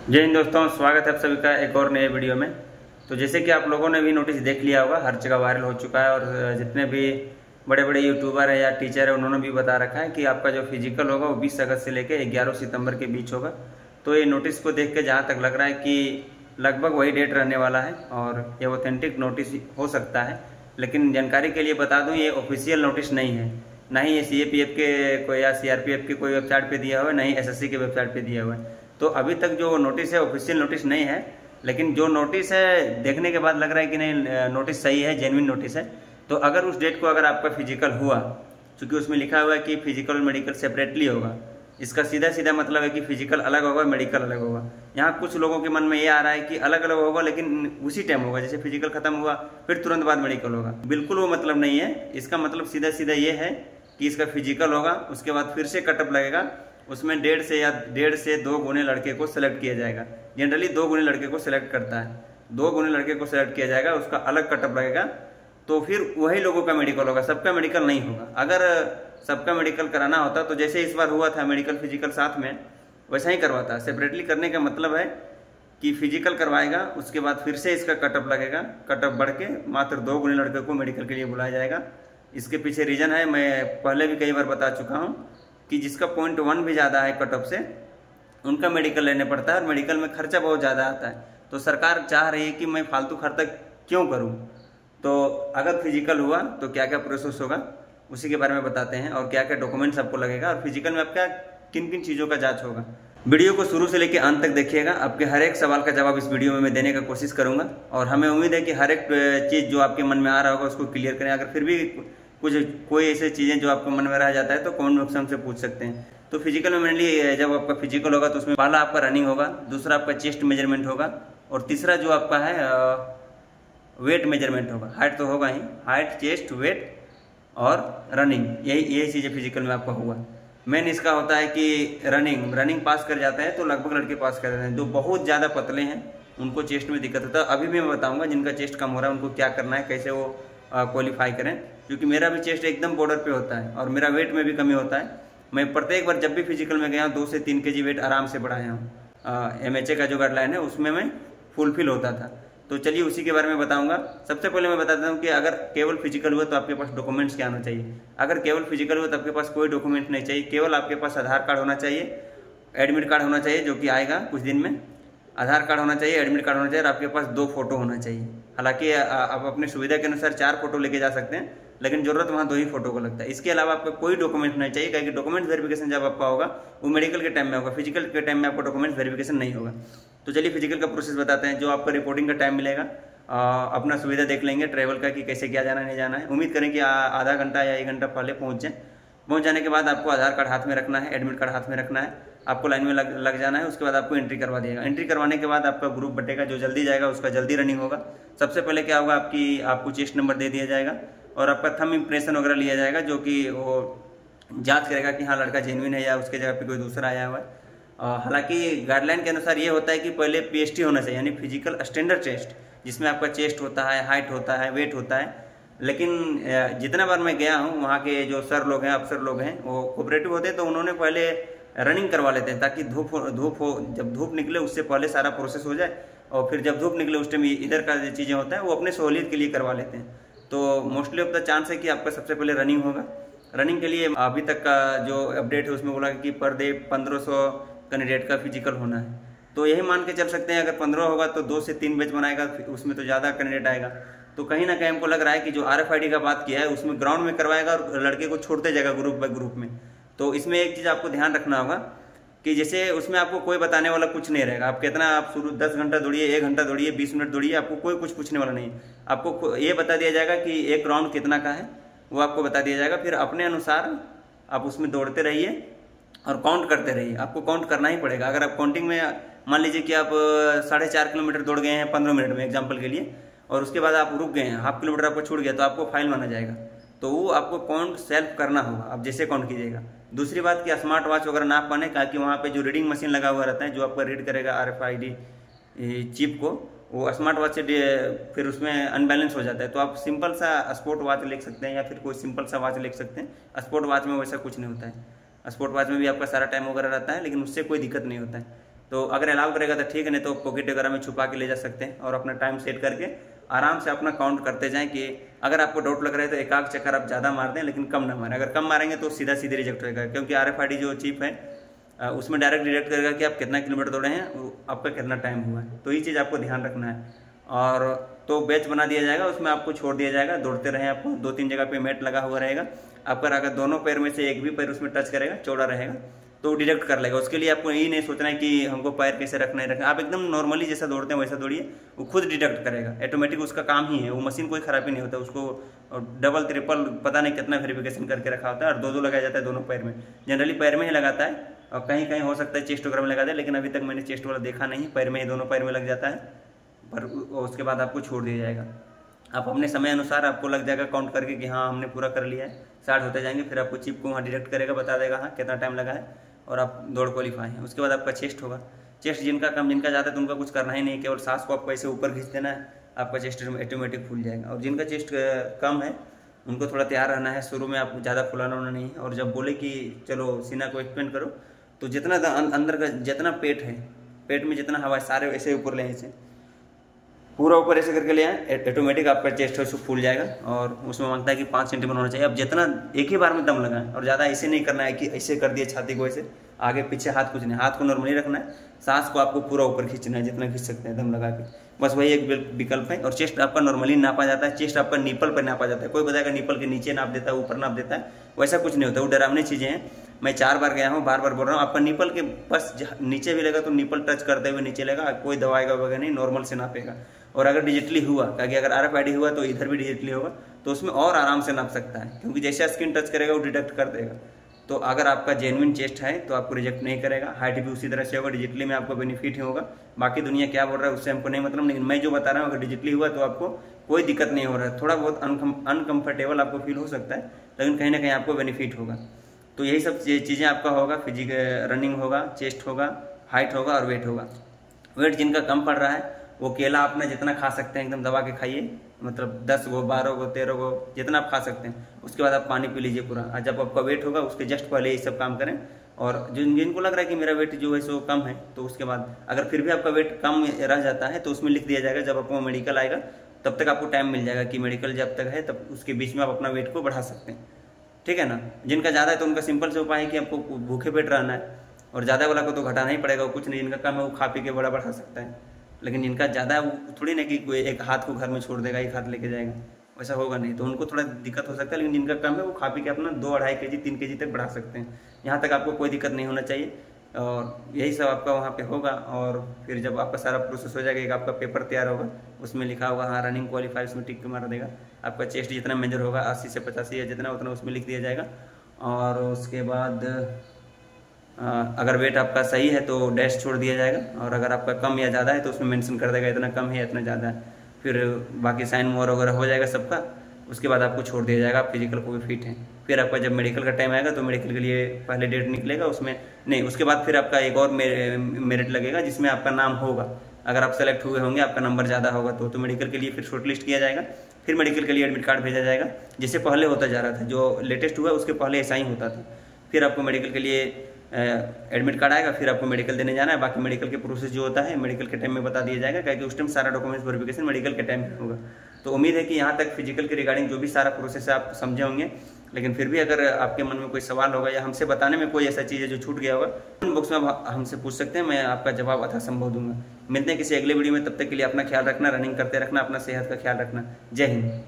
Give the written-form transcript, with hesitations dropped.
जय हिंद दोस्तों, स्वागत है आप सभी का एक और नए वीडियो में। तो जैसे कि आप लोगों ने भी नोटिस देख लिया होगा, हर जगह वायरल हो चुका है और जितने भी बड़े बड़े यूट्यूबर है या टीचर है उन्होंने भी बता रखा है कि आपका जो फिजिकल होगा वो 20 अगस्त से लेकर 11 सितंबर के बीच होगा। तो ये नोटिस को देख के जहाँ तक लग रहा है कि लगभग वही डेट रहने वाला है और ये ऑथेंटिक नोटिस हो सकता है। लेकिन जानकारी के लिए बता दूँ, ये ऑफिशियल नोटिस नहीं है, ना ही ये CAPF के कोई या CRPF के कोई वेबसाइट पे दिया हुआ है, ना ही SSC के वेबसाइट पे दिया हुआ है। तो अभी तक जो नोटिस है ऑफिशियल नोटिस नहीं है, लेकिन जो नोटिस है देखने के बाद लग रहा है कि नहीं, नोटिस सही है, जेन्युइन नोटिस है। तो अगर उस डेट को अगर आपका फिजिकल हुआ, क्योंकि उसमें लिखा हुआ है कि फिजिकल और मेडिकल सेपरेटली होगा, इसका सीधा सीधा मतलब है कि फिजिकल अलग होगा, मेडिकल अलग होगा। यहाँ कुछ लोगों के मन में ये आ रहा है कि अलग अलग होगा लेकिन उसी टाइम होगा, जैसे फिजिकल खत्म हुआ फिर तुरंत बाद मेडिकल होगा। बिल्कुल वो मतलब नहीं है। इसका मतलब सीधा सीधा ये है कि इसका फिजिकल होगा, उसके बाद फिर से कटअप लगेगा, उसमें 1.5 से 2 गुने लड़के को सिलेक्ट किया जाएगा। जनरली 2 गुने लड़के को सिलेक्ट करता है, 2 गुने लड़के को सिलेक्ट किया जाएगा, उसका अलग कटअप लगेगा। तो फिर वही लोगों का मेडिकल होगा, सबका मेडिकल नहीं होगा। अगर सबका मेडिकल कराना होता तो जैसे इस बार हुआ था मेडिकल फिजिकल साथ में, वैसा ही करवाता। सेपरेटली करने का मतलब है कि फिजिकल करवाएगा, उसके बाद फिर से इसका कटअप लगेगा, कटअप बढ़ के मात्र 2 गुने लड़के को मेडिकल के लिए बुलाया जाएगा। इसके पीछे रीजन है, मैं पहले भी कई बार बता चुका हूँ कि जिसका 0.1 भी ज़्यादा है कट ऑफ से, उनका मेडिकल लेने पड़ता है और मेडिकल में खर्चा बहुत ज़्यादा आता है। तो सरकार चाह रही है कि मैं फालतू खर्चा क्यों करूं। तो अगर फिजिकल हुआ तो क्या क्या प्रोसेस होगा उसी के बारे में बताते हैं और क्या क्या डॉक्यूमेंट्स आपको लगेगा और फिजिकल में आपका किन किन चीज़ों का जाँच होगा। वीडियो को शुरू से लेकर अंत तक देखिएगा, आपके हर एक सवाल का जवाब इस वीडियो में मैं देने का कोशिश करूँगा और हमें उम्मीद है कि हर एक चीज़ जो आपके मन में आ रहा होगा उसको क्लियर करें। अगर फिर भी कोई ऐसे चीज़ें जो आपके मन में रह जाता है तो कमेंट बॉक्स में हमसे पूछ सकते हैं। तो फिजिकल में मेनली जब आपका फिजिकल होगा तो उसमें पहला आपका रनिंग होगा, दूसरा आपका चेस्ट मेजरमेंट होगा और तीसरा जो आपका है वेट मेजरमेंट होगा। हाइट तो होगा ही, हाइट, चेस्ट, वेट और रनिंग, यही चीज़ें फिजिकल में आपका हुआ। मेन इसका होता है कि रनिंग पास कर जाता है तो लगभग लड़के पास कर जाते हैं। जो बहुत ज़्यादा पतले हैं उनको चेस्ट में दिक्कत होता है। अभी भी मैं बताऊँगा जिनका चेस्ट कम हो रहा है उनको क्या करना है, कैसे वो क्वालिफाई करें, क्योंकि मेरा भी चेस्ट एकदम बॉर्डर पे होता है और मेरा वेट में भी कमी होता है। मैं प्रत्येक बार जब भी फिजिकल में गया हूँ 2 से 3 kg वेट आराम से बढ़ाया हूँ। MHA का जो गाइडलाइन है उसमें मैं फुलफिल होता था। तो चलिए उसी के बारे में बताऊंगा। सबसे पहले मैं बता देता हूँ कि अगर केवल फिजिकल हुआ तो आपके पास डॉक्यूमेंट्स क्या होना चाहिए। अगर केवल फिजिकल हुआ तो आपके पास कोई डॉक्यूमेंट नहीं चाहिए, केवल आपके पास आधार कार्ड होना चाहिए, एडमिट कार्ड होना चाहिए जो कि आएगा कुछ दिन में। आधार कार्ड होना चाहिए, एडमिट कार्ड होना चाहिए और आपके पास 2 फोटो होना चाहिए। हालांकि आप अपनी सुविधा के अनुसार 4 फोटो लेके जा सकते हैं, लेकिन जरूरत वहाँ 2 ही फोटो को लगता है। इसके अलावा आपका कोई डॉक्यूमेंट नहीं चाहिए, क्योंकि डॉक्यूमेंट वेरिफिकेशन जब आपका होगा वो मेडिकल के टाइम में होगा, फिजिकल के टाइम में आपका डॉक्यूमेंट वेरिफिकेशन नहीं होगा। तो चलिए फिजिकल का प्रोसेस बताते हैं। जो आपका रिपोर्टिंग का टाइम मिलेगा, अपना सुविधा देख लेंगे ट्रैवल का कि कैसे क्या जाना नहीं जाना है। उम्मीद करें कि आधा घंटा या 1 घंटा पहले पहुँच जाए। पहुँच जाने के बाद आपको आधार कार्ड हाथ में रखना है, एडमिट कार्ड हाथ में रखना है, आपको लाइन में लग जाना है। उसके बाद आपको एंट्री करवा दिएगा। एंट्री करवाने के बाद आपका ग्रुप बटेगा, जो जल्दी जाएगा उसका जल्दी रनिंग होगा। सबसे पहले क्या होगा, आपको चेस्ट नंबर दे दिया जाएगा और आपका थंब इम्प्रेशन वगैरह लिया जाएगा, जो कि वो जांच करेगा कि हाँ लड़का जेन्युइन है या उसके जगह पे कोई दूसरा आया हुआ है। हालांकि गाइडलाइन के अनुसार ये होता है कि पहले PST होना चाहिए, यानी फिजिकल स्टैंडर्ड टेस्ट, जिसमें आपका चेस्ट होता है, हाइट होता है, वेट होता है। लेकिन जितना बार मैं गया हूँ वहाँ के जो सर लोग हैं, अफसर लोग हैं, वो कोऑपरेटिव होते हैं, तो उन्होंने पहले रनिंग करवा लेते हैं ताकि धूप हो, जब धूप निकले उससे पहले सारा प्रोसेस हो जाए और फिर जब धूप निकले उस टाइम इधर का जो चीज़ें होता है वो अपने सहूलियत के लिए करवा लेते हैं। तो मोस्टली ऑफ द चांस है कि आपका सबसे पहले रनिंग होगा। रनिंग के लिए अभी तक का जो अपडेट है उसमें बोला कि पर डे 1500 कैंडिडेट का फिजिकल होना है। तो यही मान के चल सकते हैं, अगर 15 होगा तो 2 से 3 बैच बनाएगा, उसमें तो ज़्यादा कैंडिडेट आएगा। तो कहीं ना कहीं हमको लग रहा है कि जो RFID का बात किया है उसमें ग्राउंड में करवाएगा और लड़के को छोड़ते जाएगा ग्रुप बाय ग्रुप में। तो इसमें एक चीज़ आपको ध्यान रखना होगा कि जैसे उसमें आपको कोई बताने वाला कुछ नहीं रहेगा। आप कितना आप शुरू 10 घंटा दौड़िए, 1 घंटा दौड़िए, 20 मिनट दौड़िए, आपको कोई कुछ पूछने वाला नहीं है। आपको ये बता दिया जाएगा कि एक राउंड कितना का है, वो आपको बता दिया जाएगा। फिर अपने अनुसार आप उसमें दौड़ते रहिए और काउंट करते रहिए। आपको काउंट करना ही पड़ेगा। अगर आप काउंटिंग में मान लीजिए कि आप 4.5 किलोमीटर दौड़ गए हैं 15 मिनट में एग्जाम्पल के लिए, और उसके बाद आप रुक गए हैं, हाफ किलोमीटर आपको छूट गया, तो आपको फाइल माना जाएगा। तो वो आपको काउंट सेल्फ करना होगा, आप जैसे काउंट कीजिएगा। दूसरी बात कि स्मार्ट वॉच वगैरह ना पाने, ताकि वहाँ पे जो रीडिंग मशीन लगा हुआ रहता है जो आपका रीड करेगा RFID चिप को, वो स्मार्ट वॉच से फिर उसमें अनबैलेंस हो जाता है। तो आप सिंपल सा स्पोर्ट वॉच ले सकते हैं या फिर कोई सिंपल सा वॉच ले सकते हैं। स्पोर्ट वॉच में वैसा कुछ नहीं होता है। स्पोर्ट वॉच में भी आपका सारा टाइम वगैरह रहता है, लेकिन उससे कोई दिक्कत नहीं होता है। तो अगर अलाउ करेगा तो ठीक है, नहीं तो पॉकेट वगैरह में छुपा के ले जा सकते हैं और अपना टाइम सेट करके आराम से अपना काउंट करते जाएं कि अगर आपको डाउट लग रहा है तो एक आध चक्कर आप ज़्यादा मार दें, लेकिन कम ना मारें। अगर कम मारेंगे तो सीधा सीधे रिजेक्ट होगा, क्योंकि RFID जो चिप है उसमें डायरेक्ट डिटेक्ट करेगा कि आप कितना किलोमीटर दौड़े हैं, आपका कितना टाइम हुआ है। तो ये चीज़ आपको ध्यान रखना है। और तो बैच बना दिया जाएगा, उसमें आपको छोड़ दिया जाएगा, दौड़ते रहें। आपको 2-3 जगह पे मैट लगा हुआ रहेगा। आपका अगर दोनों पैर में से एक भी पैर उसमें टच करेगा, चौड़ा रहेगा, तो डिटेक्ट कर लेगा। उसके लिए आपको ये नहीं सोचना है कि हमको पैर कैसे रखना है। आप एकदम नॉर्मली जैसा दौड़ते हैं वैसा दौड़िए, वो खुद डिटेक्ट करेगा। ऑटोमेटिक उसका काम ही है, वो मशीन कोई खराबी नहीं होता। उसको डबल ट्रिपल पता नहीं कितना वेरिफिकेशन करके रखा होता है, और 2-2 लगाया जाता है दोनों पैर में। जनरली पैर में ही लगाता है, और कहीं कहीं हो सकता है चेस्ट वगैरह में लगा दे, लेकिन अभी तक मैंने चेस्ट वाला देखा नहीं। पैर में ही, दोनों पैर में लग जाता है, पर उसके बाद आपको छोड़ दिया जाएगा। आप अपने समय अनुसार आपको लग जाएगा काउंट करके कि हाँ हमने पूरा कर लिया है। स्टार्ट होते जाएंगे, फिर आपको चिप को वहाँ डिटेक्ट करेगा, बता देगा हाँ कितना टाइम लगा है, और आप दौड़ क्वालिफाई हैं। उसके बाद आपका चेस्ट होगा। चेस्ट जिनका कम जिनका ज़्यादा तो उनका कुछ करना ही नहीं, केवल सांस को आपको ऐसे ऊपर खींच देना है, आपका चेस्ट ऑटोमेटिक फूल जाएगा। और जिनका चेस्ट कम है उनको थोड़ा तैयार रहना है, शुरू में आपको ज़्यादा फुलाना होना नहीं है। और जब बोले कि चलो सीना को एक्सपेंड करो, तो जितना अंदर का जितना पेट है, पेट में जितना हवा है सारे ऐसे ऊपर ले, ऐसे पूरा ऊपर ऐसे करके ले आए, ऑटोमेटिक आपका चेस्ट है फूल जाएगा। और उसमें मांगता है कि 5 सेंटीमीटर होना चाहिए। अब जितना एक ही बार में दम लगाएं, और ज़्यादा ऐसे नहीं करना है कि ऐसे कर दिए छाती को, ऐसे आगे पीछे हाथ कुछ नहीं, हाथ को नॉर्मली रखना है। सांस को आपको पूरा ऊपर खींचना है, जितना खींच सकते हैं दम लगा के, बस वही एक विकल्प है। और चेस्ट आपका नॉर्मली नापा जाता है, चेस्ट आपका निपल पर नापा जाता है। कोई बताएगा निपल के नीचे नाप देता है, ऊपर नाप देता है, वैसा कुछ नहीं होता। वो डरावनी चीज़ें हैं। मैं 4 बार गया हूँ, बार बार बोल रहा हूँ, आपका निपल के बस नीचे भी लगा तो निपल टच करते हुए नीचे लगा, कोई दवाएगा वगैरह नहीं, नॉर्मल से नापेगा। और अगर डिजिटली हुआ, क्योंकि अगर RFID हुआ तो इधर भी डिजिटली होगा, तो उसमें और आराम से नाप सकता है, क्योंकि जैसे स्किन टच करेगा वो डिटेक्ट कर देगा। तो अगर आपका जेन्युइन चेस्ट है तो आपको रिजेक्ट नहीं करेगा। हाइट भी उसी तरह से होगा, डिजिटली में आपको बेनिफिट ही होगा। बाकी दुनिया क्या बोल रहा है उससे हमको नहीं मतलब, लेकिन मैं जो बता रहा हूँ अगर डिजिटली हुआ तो आपको कोई दिक्कत नहीं हो रहा है। थोड़ा बहुत अनकम्फर्टेबल आपको फील हो सकता है, लेकिन कहीं ना कहीं आपको बेनिफिट होगा। तो यही सब चीज़ें आपका होगा। फिजिकल रनिंग होगा, चेस्ट होगा, हाइट होगा और वेट होगा। वेट जिनका कम पड़ रहा है वो केला अपना जितना खा सकते हैं एकदम दबा के खाइए, मतलब 10 गो 12 गो 13 गो जितना आप खा सकते हैं। उसके बाद आप पानी पी लीजिए पूरा। और जब आपका वेट होगा उसके जस्ट पहले ये सब काम करें। और जिनको लग रहा है कि मेरा वेट जो है सो कम है, तो उसके बाद अगर फिर भी आपका वेट कम रह जाता है तो उसमें लिख दिया जाएगा, जब आपको मेडिकल आएगा तब तक आपको टाइम मिल जाएगा कि मेडिकल जब तक है तब उसके बीच में आप अपना वेट को बढ़ा सकते हैं। ठीक है ना। जिनका ज़्यादा है तो उनका सिंपल से उपाय है कि आपको भूखे पेट रहना है, और ज़्यादा वाला को तो घटाना ही पड़ेगा, कुछ नहीं। जिनका कम है वो खा पी के बढ़ा सकता है, लेकिन जिनका ज़्यादा है वो थोड़ी ना कि कोई एक हाथ को घर में छोड़ देगा, एक हाथ लेके जाएगा, वैसा होगा नहीं, तो उनको थोड़ा दिक्कत हो सकता है। लेकिन जिनका कम है वो खा पी के अपना 2-2.5 kg 3 kg तक बढ़ा सकते हैं। यहाँ तक आपको कोई दिक्कत नहीं होना चाहिए। और यही सब आपका वहाँ पे होगा। और फिर जब आपका सारा प्रोसेस हो जाएगा, एक आपका पेपर तैयार होगा, उसमें लिखा होगा हाँ रनिंग क्वालिफाई, उसमें टिक मार देगा। आपका चेस्ट जितना मेजर होगा 80 से 85 या जितना उतना उसमें लिख दिया जाएगा। और उसके बाद अगर वेट आपका सही है तो डैश छोड़ दिया जाएगा, और अगर आपका कम या ज़्यादा है तो उसमें मेंशन कर देगा इतना कम है या इतना ज़्यादा है। फिर बाकी साइन मोर वगैरह हो जाएगा सबका। उसके बाद आपको छोड़ दिया जाएगा, आप फिजिकल को भी फिट हैं। फिर आपका जब मेडिकल का टाइम आएगा तो मेडिकल के लिए पहले डेट निकलेगा, उसमें नहीं, उसके बाद फिर आपका एक और मेरिट लगेगा जिसमें आपका नाम होगा। अगर आप सेलेक्ट हुए होंगे, आपका नंबर ज़्यादा होगा तो मेडिकल के लिए फिर शॉर्ट लिस्ट किया जाएगा। फिर मेडिकल के लिए एडमिट कार्ड भेजा जाएगा, जिससे पहले होता जा रहा था, जो लेटेस्ट हुआ उसके पहले ऐसा ही होता था। फिर आपको मेडिकल के लिए एडमिट कार्ड आएगा, फिर आपको मेडिकल देने जाना है। बाकी मेडिकल के प्रोसेस जो होता है मेडिकल के टाइम में बता दिया जाएगा, क्योंकि उस टाइम सारा डॉक्यूमेंट्स वेरिफिकेशन मेडिकल के टाइम में होगा। तो उम्मीद है कि यहाँ तक फिजिकल के रिगार्डिंग जो भी सारा प्रोसेस है आप समझे होंगे। लेकिन फिर भी अगर आपके मन में कोई सवाल होगा या हमसे बताने में कोई ऐसा चीज़ है जो छूट गया होगा, कमेंट बॉक्स में आप हमसे पूछ सकते हैं, मैं आपका जवाब यथासंभव दूंगा। मिलते हैं किसी अगले वीडियो में, तब तक के लिए अपना ख्याल रखना, रनिंग करते रखना, अपना सेहत का ख्याल रखना। जय हिंद।